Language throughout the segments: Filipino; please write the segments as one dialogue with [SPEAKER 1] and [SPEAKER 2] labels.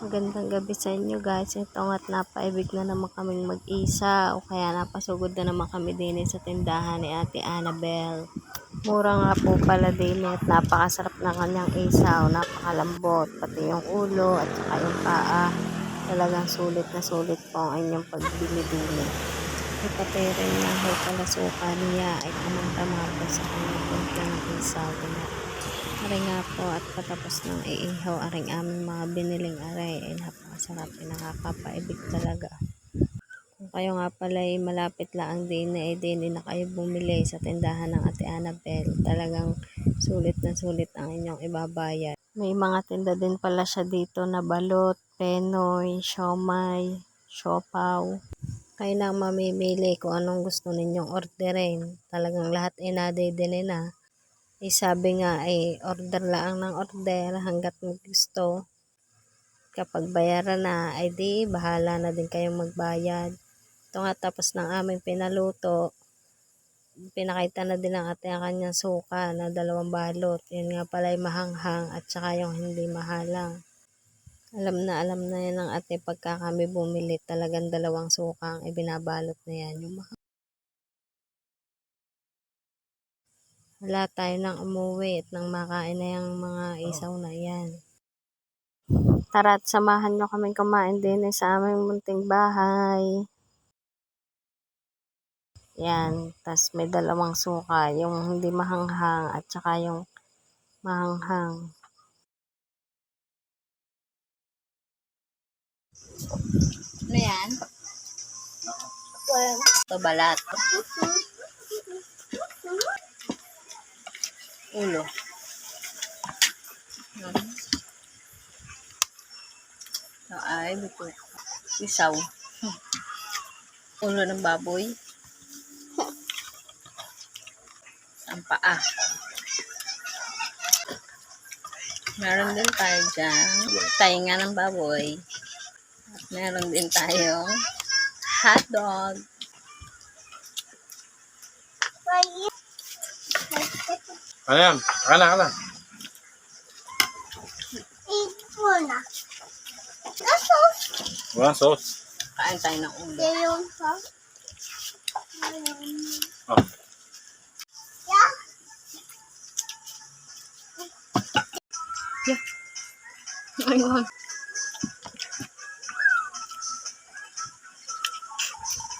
[SPEAKER 1] Magandang gabi sa inyo guys. Ito nga't napaibig na naman kaming mag-isa o kaya napasugod na naman kami din sa tindahan ni Ate Annabel. Mura nga po pala din at napakasarap ng kanyang isaw, napakalambot, pati yung ulo at saka yung paa. Talagang sulit na sulit po ang inyong pagbili-bili. Pati rin nga ho pala suka niya ay tamang-tama po sa kanyang punta ng isaw. Aray nga po at patapos ng iihaw aring aming mga biniling aray ay napakasarap, nakakapaibig talaga. Kung kayo nga pala ay malapit lang din na kayo bumili sa tindahan ng Ate Annabel, talagang sulit na sulit ang inyong ibabayad. May mga tinda din pala siya dito na balot, penoy, siomay, siopaw. Kayo na ang mamimili kung anong gusto ninyong orderin. Talagang lahat ay nadidili na. Sabi nga ay order lang ng order hanggat gusto. Kapag bayaran na ay di bahala na din kayong magbayad. Ito nga tapos ng aming pinaluto. Pinakita na din ng ate ang kanyang suka na 2 balot. Yun nga pala ay mahanghang at saka yung hindi mahalang. Alam na yan ng ate pagka kami bumili, talagang 2 suka ang ibinabalot na yan. Wala tayo nang umuwi at nang makain na yung mga isaw na yan. Tara at samahan nyo kaming kumain din sa aming munting bahay. Yan, tas may 2 suka, yung hindi mahanghang at saka yung mahanghang. Ano yan? Ito balat. Ulo. Ito ay buto. Isaw. Ulo ng baboy. Ang paa. Meron din tayo dyan. Tainga ng baboy. At meron din tayong hotdog.
[SPEAKER 2] Ano yan? Akala.
[SPEAKER 3] Ito na. Sauce.
[SPEAKER 2] Wala sauce.
[SPEAKER 1] Kain tayo ng ulo.
[SPEAKER 3] Yung sauce.
[SPEAKER 2] Oh.
[SPEAKER 3] Yeah.
[SPEAKER 1] Ayun.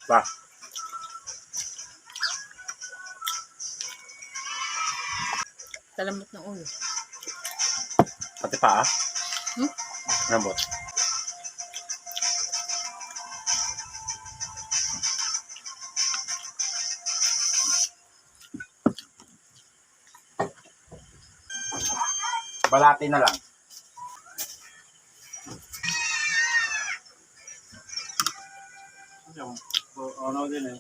[SPEAKER 2] Ba.
[SPEAKER 1] Salamot ng ulo.
[SPEAKER 2] Pati paa. Rambot. Balati na lang. Ano din eh.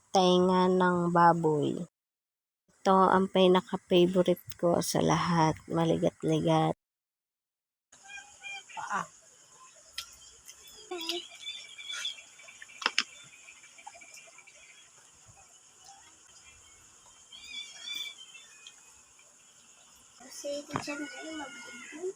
[SPEAKER 1] Tainga ng baboy. Ito ang pinaka-favorite ko sa lahat. Maligat-ligat.
[SPEAKER 3] Kasi ito dyan ay magbibig.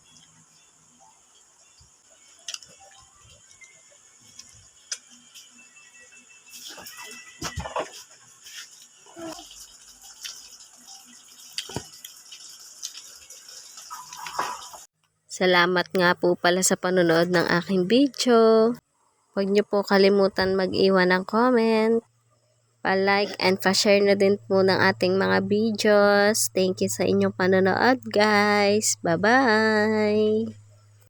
[SPEAKER 1] Salamat nga po pala sa panonood ng aking video. Huwag niyo po kalimutan mag-iwan ng comment, pa-like and pa-share na din po ng ating mga videos. Thank you sa inyong panonood guys. Bye-bye!